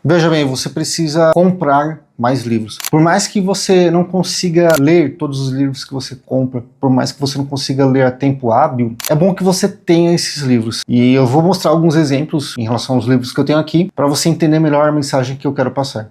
Veja bem, você precisa comprar mais livros. Por mais que você não consiga ler todos os livros que você compra, por mais que você não consiga ler a tempo hábil, é bom que você tenha esses livros. E eu vou mostrar alguns exemplos em relação aos livros que eu tenho aqui, para você entender melhor a mensagem que eu quero passar.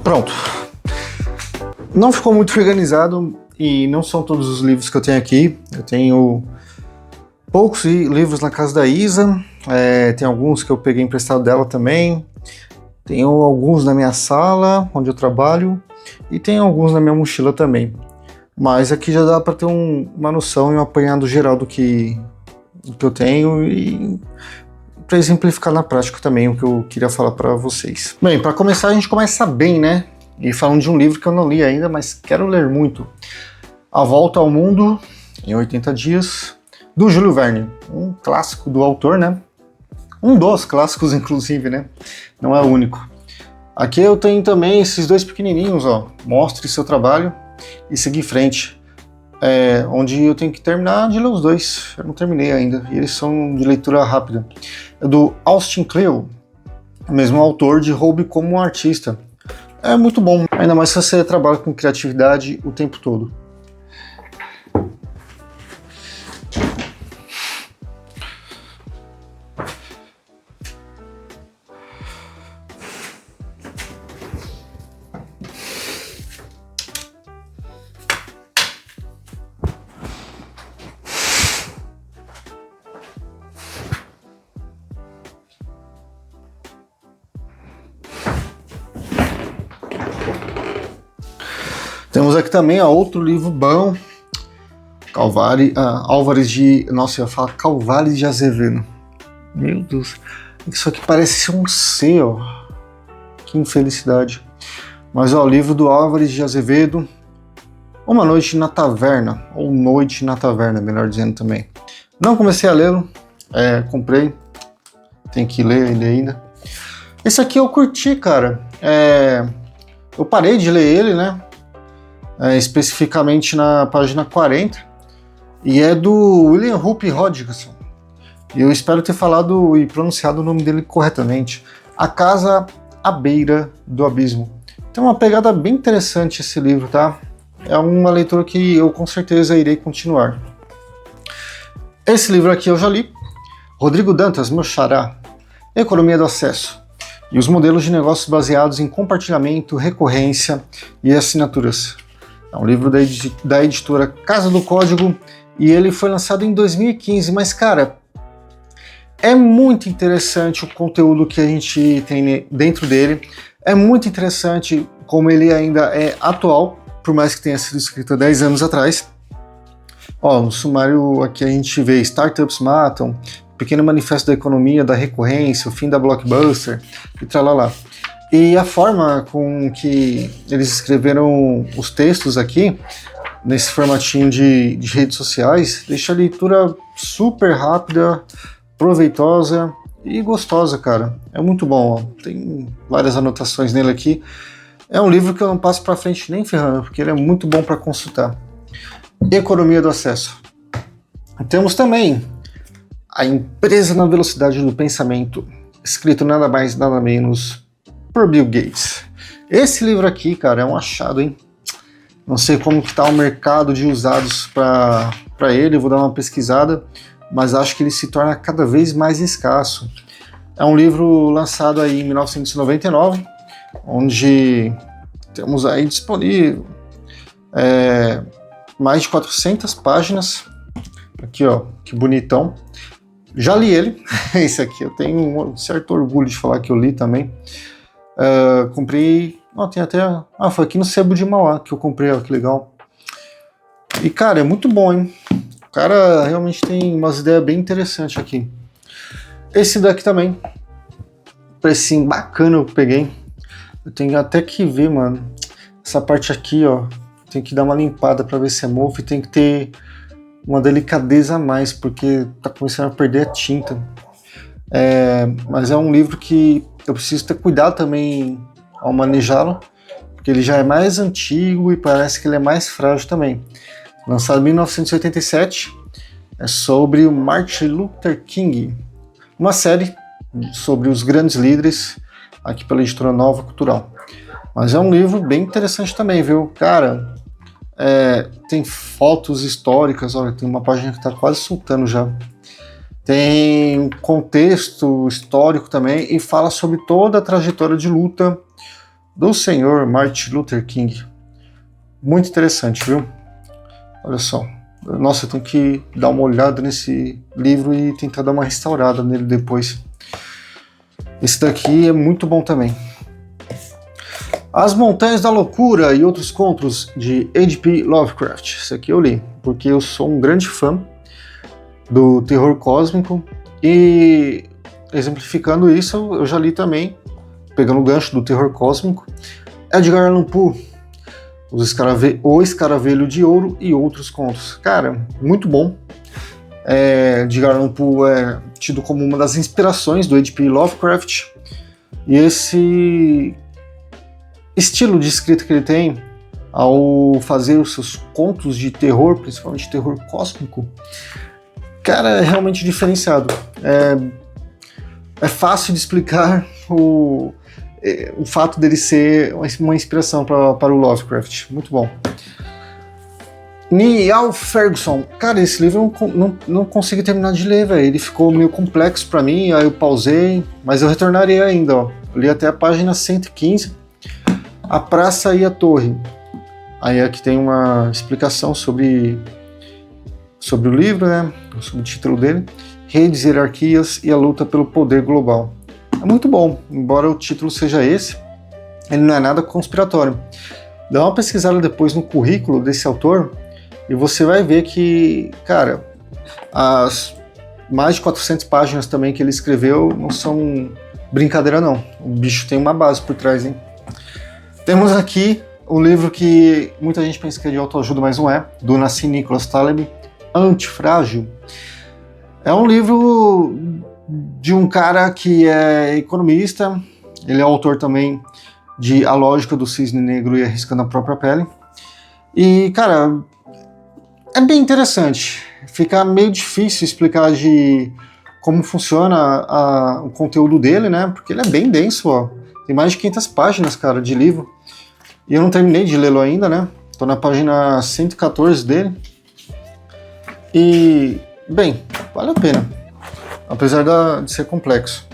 Pronto. Não ficou muito organizado e não são todos os livros que eu tenho aqui. Eu tenho poucos livros na casa da Isa, tem alguns que eu peguei emprestado dela também. Tenho alguns na minha sala, onde eu trabalho, e tem alguns na minha mochila também. Mas aqui já dá para ter uma noção e um apanhado geral do que eu tenho e para exemplificar na prática também o que eu queria falar para vocês. Bem, para começar a gente começa bem, né? E falando de um livro que eu não li ainda, mas quero ler muito. A Volta ao Mundo em 80 Dias, do Júlio Verne. Um clássico do autor, né? Um dos clássicos, inclusive, né? Não é o único. Aqui eu tenho também esses dois pequenininhos, ó. Mostre seu trabalho e seguir em frente. Onde eu tenho que terminar de ler os dois. Eu não terminei ainda. E eles são de leitura rápida. É do Austin Kleon, o mesmo autor de Roube como um Artista. É muito bom, ainda mais se você trabalha com criatividade o tempo todo. Temos aqui também outro livro bom, Álvares de... Nossa, eu ia falar Calvares de Azevedo. Meu Deus, isso aqui parece ser um C, ó. Que infelicidade. Mas, ó, o livro do Álvares de Azevedo, Uma Noite na Taverna, ou Noite na Taverna, melhor dizendo também. Não comecei a lê-lo, comprei, tem que ler ele ainda. Esse aqui eu curti, cara. Eu parei de ler ele, né? Especificamente na página 40, e é do William Hope Hodgson. E eu espero ter falado e pronunciado o nome dele corretamente. A Casa à Beira do Abismo. Tem uma pegada bem interessante esse livro, tá? É uma leitura que eu com certeza irei continuar. Esse livro aqui eu já li. Rodrigo Dantas, meu xará. Economia do Acesso. E os modelos de negócios baseados em compartilhamento, recorrência e assinaturas. É um livro da editora Casa do Código e ele foi lançado em 2015, mas, cara, é muito interessante o conteúdo que a gente tem dentro dele, é muito interessante como ele ainda é atual, por mais que tenha sido escrito há 10 anos atrás. Ó, no sumário aqui a gente vê Startups Matam, Pequeno Manifesto da Economia, da Recorrência, o Fim da Blockbuster e tralalá. E a forma com que eles escreveram os textos aqui, nesse formatinho de redes sociais, deixa a leitura super rápida, proveitosa e gostosa, cara. É muito bom, ó. Tem várias anotações nele aqui. É um livro que eu não passo pra frente nem ferrando, porque ele é muito bom para consultar. Economia do Acesso. Temos também A Empresa na Velocidade do Pensamento, escrito nada mais, nada menos por Bill Gates. Esse livro aqui, cara, é um achado, hein? Não sei como que tá o mercado de usados para ele, eu vou dar uma pesquisada, mas acho que ele se torna cada vez mais escasso. É um livro lançado aí em 1999, onde temos aí disponível mais de 400 páginas. Aqui, ó, que bonitão. Já li ele, esse aqui eu tenho um certo orgulho de falar que eu li também. Comprei, tem até, foi aqui no Sebo de Mauá que eu comprei, ó, que legal. E, cara, é muito bom, hein? O cara realmente tem umas ideias bem interessantes aqui. Esse daqui também, precinho bacana eu peguei. Eu tenho até que ver, mano, essa parte aqui, ó, tem que dar uma limpada pra ver se é mofo e tem que ter uma delicadeza a mais, porque tá começando a perder a tinta. Mas é um livro que eu preciso ter cuidado também ao manejá-lo, porque ele já é mais antigo e parece que ele é mais frágil também. Lançado em 1987, é sobre o Martin Luther King. Uma série sobre os grandes líderes, aqui pela editora Nova Cultural. Mas é um livro bem interessante também, viu? Cara, tem fotos históricas, olha, tem uma página que está quase soltando já. Tem contexto histórico também e fala sobre toda a trajetória de luta do senhor Martin Luther King. Muito interessante, viu? Olha só. Nossa, eu tenho que dar uma olhada nesse livro e tentar dar uma restaurada nele depois. Esse daqui é muito bom também. As Montanhas da Loucura e Outros Contos, de H.P. Lovecraft. Esse aqui eu li, porque eu sou um grande fã do terror cósmico e, exemplificando isso, eu já li também, pegando o gancho do terror cósmico, Edgar Allan Poe, O Escaravelho de Ouro e Outros Contos. Cara, muito bom. Edgar Allan Poe é tido como uma das inspirações do H.P. Lovecraft, e esse estilo de escrita que ele tem ao fazer os seus contos de terror, principalmente terror cósmico, cara, é realmente diferenciado. É fácil de explicar o fato dele ser uma inspiração para o Lovecraft. Muito bom. Niall Ferguson. Cara, esse livro eu não consegui terminar de ler, velho. Ele ficou meio complexo para mim, aí eu pausei, mas eu retornarei ainda, ó. Eu li até a página 115. A Praça e a Torre. Aí aqui tem uma explicação sobre o livro, né? Sobre o título dele. Redes, Hierarquias e a Luta pelo Poder Global. É muito bom, embora o título seja esse, ele não é nada conspiratório. Dá uma pesquisada depois no currículo desse autor e você vai ver que, cara, as mais de 400 páginas também que ele escreveu não são brincadeira não. O bicho tem uma base por trás, hein? Temos aqui o livro que muita gente pensa que é de autoajuda, mas não é, do Nassim Nicholas Taleb, Antifrágil. É um livro de um cara que é economista, ele é autor também de A Lógica do Cisne Negro e Arriscando a Própria Pele. E, cara, é bem interessante. Fica meio difícil explicar de como funciona o conteúdo dele, né? Porque ele é bem denso, ó. Tem mais de 500 páginas, cara, de livro. E eu não terminei de lê-lo ainda, né? Tô na página 114 dele. E, bem, vale a pena. Apesar de ser complexo.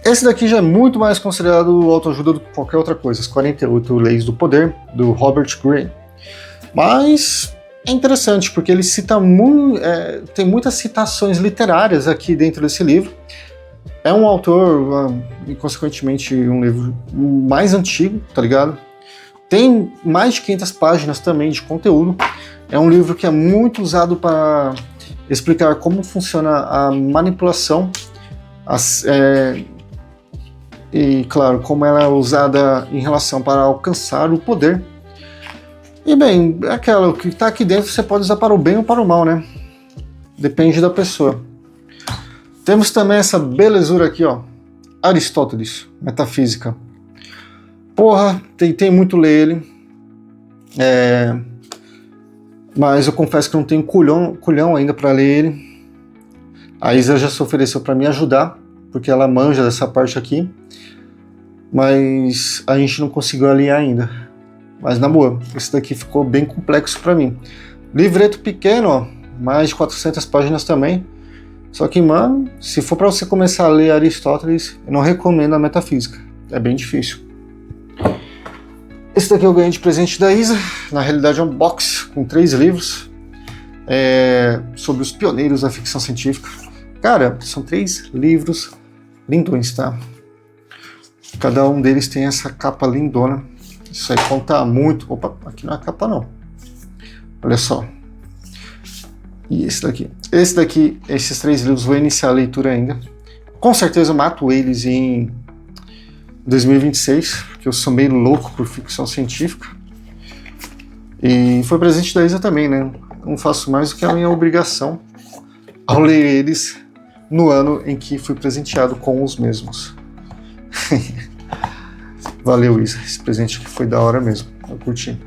Esse daqui já é muito mais considerado autoajuda do que qualquer outra coisa. As 48 Leis do Poder, do Robert Greene. Mas é interessante, porque ele cita tem muitas citações literárias aqui dentro desse livro. É um autor, e consequentemente um livro mais antigo, tá ligado? Tem mais de 500 páginas também de conteúdo. É um livro que é muito usado para explicar como funciona a manipulação e, claro, como ela é usada em relação para alcançar o poder. E, bem, o que está aqui dentro você pode usar para o bem ou para o mal, né? Depende da pessoa. Temos também essa belezura aqui, ó, Aristóteles, Metafísica. Porra, tentei muito ler ele, mas eu confesso que não tenho culhão ainda para ler ele. A Isa já se ofereceu para me ajudar, porque ela manja dessa parte aqui, mas a gente não conseguiu alinhar ainda. Mas na boa, esse daqui ficou bem complexo para mim. Livreto pequeno, ó, mais de 400 páginas também. Só que, mano, se for para você começar a ler Aristóteles, eu não recomendo a Metafísica. É bem difícil. Esse daqui eu ganhei de presente da Isa. Na realidade é um box com 3 livros sobre os pioneiros da ficção científica. Cara, são 3 livros lindões, tá? Cada um deles tem essa capa lindona. Isso aí conta muito. Opa, aqui não é a capa não. Olha só. E esse daqui. Esses 3 livros, vou iniciar a leitura ainda. Com certeza eu mato eles em 2026, porque eu sou meio louco por ficção científica. E foi presente da Isa também, né? Não faço mais do que a minha obrigação ao ler eles no ano em que fui presenteado com os mesmos. Valeu, Isa. Esse presente aqui foi da hora mesmo. Eu curti.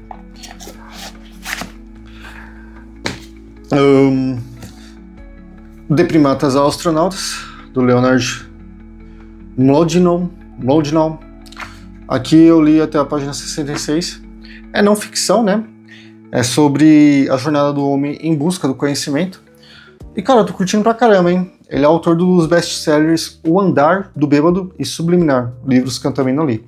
De Primatas a Astronautas, do Leonard Mlodinow. Aqui eu li até a página 66. É não ficção, né? É sobre a jornada do homem em busca do conhecimento. E, cara, eu tô curtindo pra caramba, hein? Ele é autor dos best-sellers O Andar do Bêbado e Subliminar, livros que eu também não li.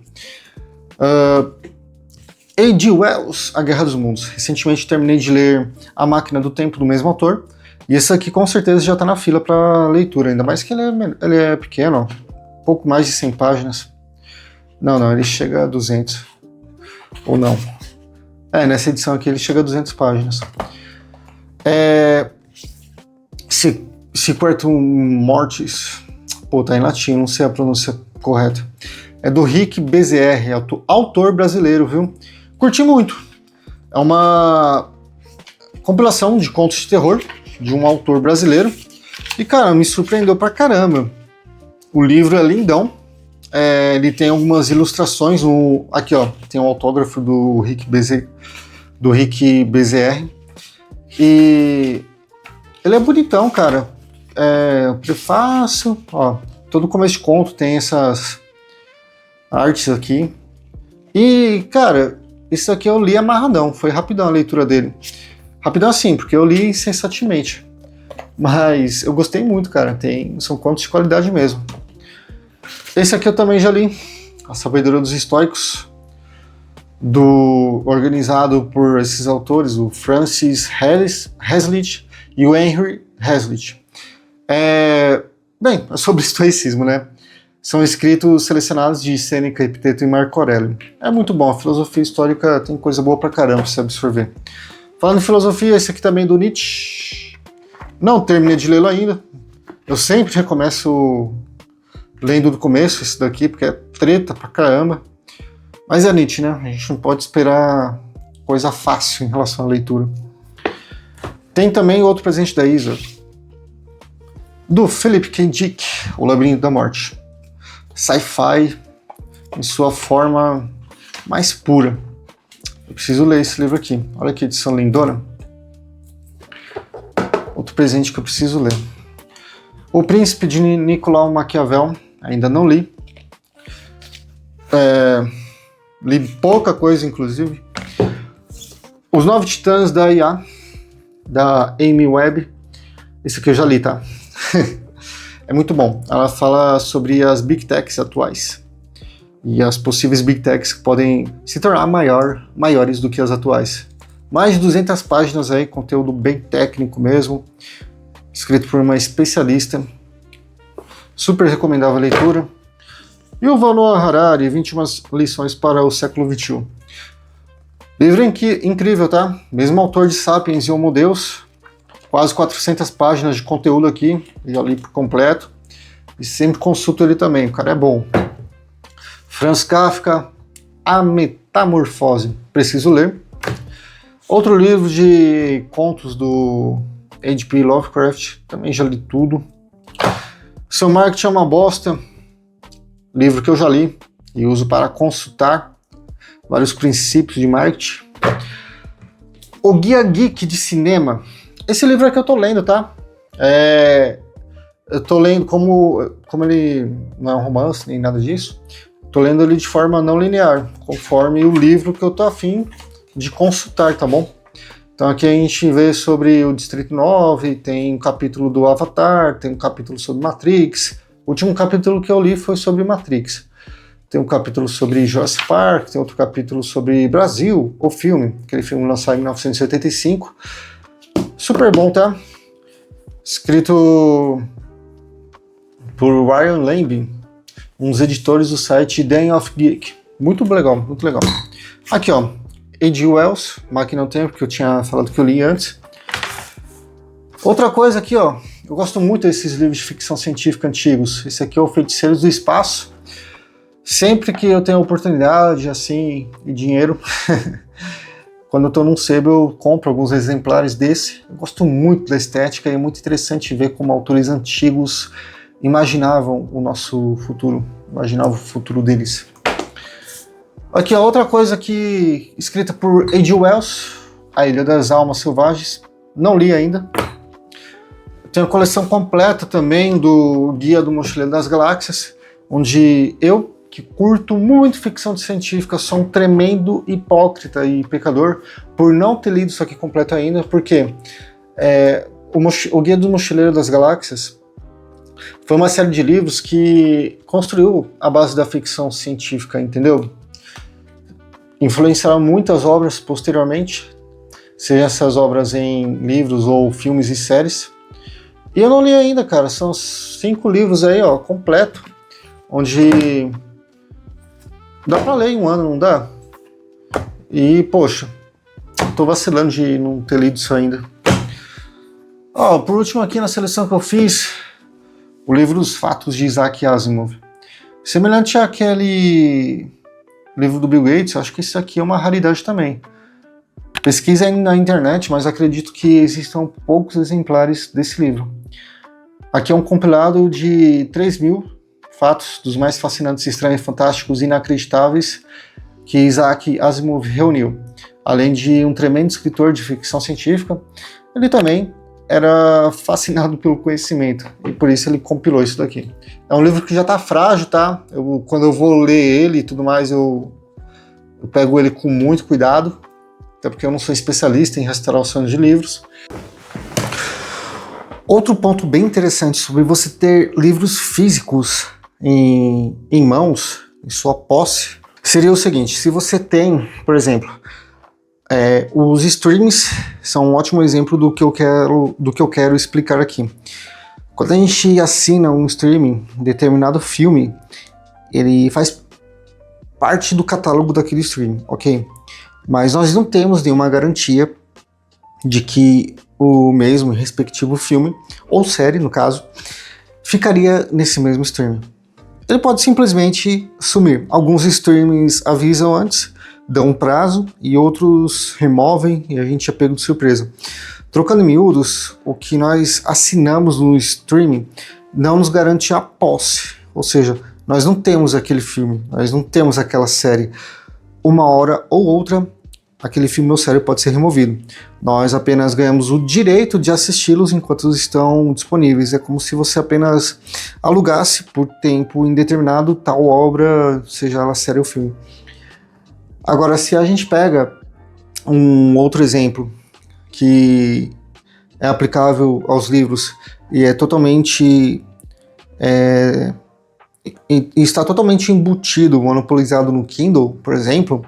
A.G. Wells, A Guerra dos Mundos. Recentemente terminei de ler A Máquina do Tempo, do mesmo autor. E esse aqui com certeza já tá na fila para leitura, ainda mais que ele é pequeno, pouco mais de 100 páginas. Não, ele chega a 200. Ou não. Nessa edição aqui ele chega a 200 páginas. Sequertum Mortis. Pô, tá em latim, não sei a pronúncia correta. É do Rick BZR, autor brasileiro, viu? Curti muito. É uma compilação de contos de terror de um autor brasileiro. E, cara, me surpreendeu pra caramba. O livro é lindão. Ele tem algumas ilustrações. Aqui, ó, tem um autógrafo do Rick BZR. E ele é bonitão, cara. O prefácio, ó, todo começo de conto tem essas artes aqui. E, cara, isso aqui eu li amarradão. Foi rapidão a leitura dele. Rapidão assim, porque eu li sensativamente. Mas eu gostei muito, cara. São contos de qualidade mesmo. Esse aqui eu também já li. A Sabedoria dos Estoicos. Organizado por esses autores, o Francis Hazlitt e o Henry Hazlitt. Bem, é sobre estoicismo, né? São escritos selecionados de Sêneca, Epiteto e Marco Aurélio. É muito bom, a filosofia histórica tem coisa boa pra caramba pra se absorver. Falando em filosofia, esse aqui também é do Nietzsche. Não terminei de lê-lo ainda. Eu sempre recomeço lendo do começo esse daqui, porque é treta pra caramba. Mas é Nietzsche, né? A gente não pode esperar coisa fácil em relação à leitura. Tem também outro presente da Isa, do Philip K. Dick, O Labirinto da Morte. Sci-fi em sua forma mais pura. Eu preciso ler esse livro aqui. Olha que edição lindona. Outro presente que eu preciso ler. O Príncipe de Nicolau Maquiavel. Ainda não li. Li pouca coisa, inclusive. Os 9 Titãs da IA, da Amy Webb. Esse aqui eu já li, tá? É muito bom. Ela fala sobre as Big Techs atuais. E as possíveis Big Techs que podem se tornar maiores do que as atuais. Mais de 200 páginas aí, conteúdo bem técnico mesmo. Escrito por uma especialista. Super recomendável a leitura. E o Noah Harari, 21 lições para o século XXI. Livro incrível, tá? Mesmo autor de Sapiens e Homo Deus. Quase 400 páginas de conteúdo aqui. Já li por completo. E sempre consulto ele também. O cara é bom. Franz Kafka, A Metamorfose. Preciso ler. Outro livro de contos do H.P. Lovecraft. Também já li tudo. Seu Marketing é uma Bosta. Livro que eu já li e uso para consultar vários princípios de marketing. O Guia Geek de Cinema. Esse livro aqui eu tô lendo, tá? Eu tô lendo como ele não é um romance nem nada disso. Tô lendo ele de forma não linear, conforme o livro que eu tô afim de consultar, tá bom? Então aqui a gente vê sobre o Distrito 9, tem um capítulo do Avatar, tem um capítulo sobre Matrix. O último capítulo que eu li foi sobre Matrix. Tem um capítulo sobre Jurassic Park, tem outro capítulo sobre Brasil, o filme, aquele filme lançado em 1985. Super bom, tá? Escrito por Ryan Lamb, um dos editores do site Den of Geek. Muito legal, muito legal. Aqui, ó, A.G. Wells, Máquina do Tempo, que eu tinha falado que eu li antes. Outra coisa aqui, ó, eu gosto muito desses livros de ficção científica antigos. Esse aqui é o Feiticeiros do Espaço. Sempre que eu tenho oportunidade, assim, e dinheiro, quando eu tô num sebo eu compro alguns exemplares desse. Eu gosto muito da estética e é muito interessante ver como autores antigos imaginavam o nosso futuro, imaginavam o futuro deles. Aqui, ó, outra coisa aqui, escrita por A.G. Wells, A Ilha das Almas Selvagens. Não li ainda. Tem a coleção completa também do Guia do Mochileiro das Galáxias. onde eu, que curto muito ficção científica, sou um tremendo hipócrita e pecador por não ter lido isso aqui completo ainda, porque o Guia do Mochileiro das Galáxias foi uma série de livros que construiu a base da ficção científica, entendeu? Influenciaram muitas obras posteriormente, seja essas obras em livros ou filmes e séries. E eu não li ainda, cara, são 5 livros aí, ó, completo, onde dá pra ler em um ano, não dá? E, poxa, tô vacilando de não ter lido isso ainda. Ó, por último aqui na seleção que eu fiz, o livro Os Fatos de Isaac Asimov. Semelhante àquele livro do Bill Gates, acho que isso aqui é uma raridade também. Pesquisa aí na internet, mas acredito que existam poucos exemplares desse livro. Aqui é um compilado de 3.000 fatos dos mais fascinantes, estranhos, fantásticos e inacreditáveis que Isaac Asimov reuniu. Além de um tremendo escritor de ficção científica, ele também era fascinado pelo conhecimento e por isso ele compilou isso daqui. É um livro que já está frágil, tá? Quando eu vou ler ele e tudo mais, eu pego ele com muito cuidado, até porque eu não sou especialista em restauração de livros. Outro ponto bem interessante sobre você ter livros físicos em mãos, em sua posse, seria o seguinte: se você tem, por exemplo, os streams são um ótimo exemplo do que eu quero explicar aqui. Quando a gente assina um streaming, determinado filme, ele faz parte do catálogo daquele streaming, ok? Mas nós não temos nenhuma garantia de que o mesmo respectivo filme, ou série no caso, ficaria nesse mesmo streaming. Ele pode simplesmente sumir. Alguns streamings avisam antes, dão um prazo, e outros removem e a gente é pego de surpresa. Trocando em miúdos, o que nós assinamos no streaming não nos garante a posse, ou seja, nós não temos aquele filme, nós não temos aquela série. Uma hora ou outra, aquele filme ou série pode ser removido. Nós apenas ganhamos o direito de assisti-los enquanto estão disponíveis. É como se você apenas alugasse por tempo indeterminado tal obra, seja ela série ou filme. Agora, se a gente pega um outro exemplo que é aplicável aos livros e é totalmente está totalmente embutido, monopolizado no Kindle, por exemplo,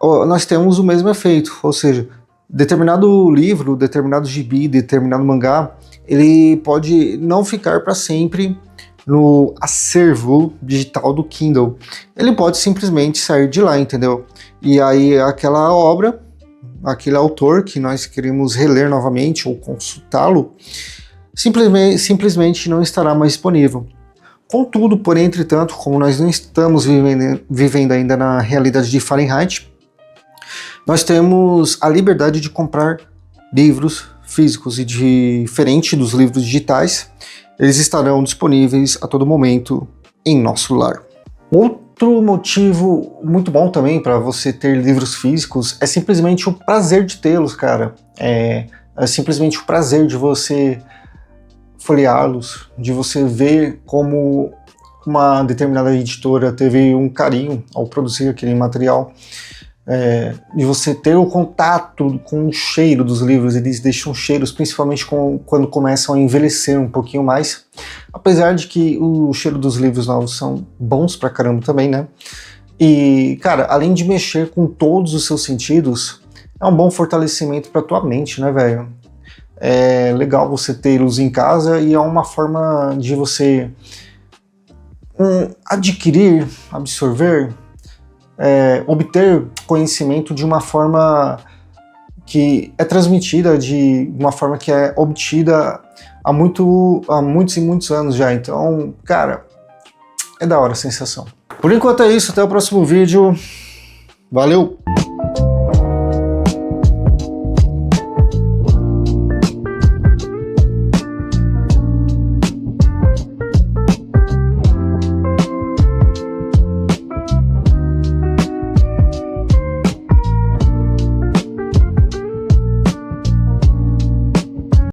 nós temos o mesmo efeito, ou seja, determinado livro, determinado gibi, determinado mangá, ele pode não ficar para sempre no acervo digital do Kindle. Ele pode simplesmente sair de lá, entendeu? E aí aquela obra, aquele autor que nós queremos reler novamente ou consultá-lo, simplesmente não estará mais disponível. Contudo, porém, entretanto, como nós não estamos vivendo ainda na realidade de Fahrenheit, nós temos a liberdade de comprar livros físicos e, diferente dos livros digitais, eles estarão disponíveis a todo momento em nosso lar. Outro motivo muito bom também para você ter livros físicos é simplesmente o prazer de tê-los, cara. É simplesmente o prazer de você folheá-los, de você ver como uma determinada editora teve um carinho ao produzir aquele material, de você ter o contato com o cheiro dos livros. Eles deixam cheiros, principalmente quando começam a envelhecer um pouquinho mais, apesar de que o cheiro dos livros novos são bons pra caramba também, né? E, cara, além de mexer com todos os seus sentidos, é um bom fortalecimento pra tua mente, né, velho? É legal você tê-los em casa e é uma forma de você adquirir, absorver, obter conhecimento de uma forma que é transmitida, de uma forma que é obtida há muitos e muitos anos já. Então, cara, é da hora a sensação. Por enquanto é isso, até o próximo vídeo. Valeu!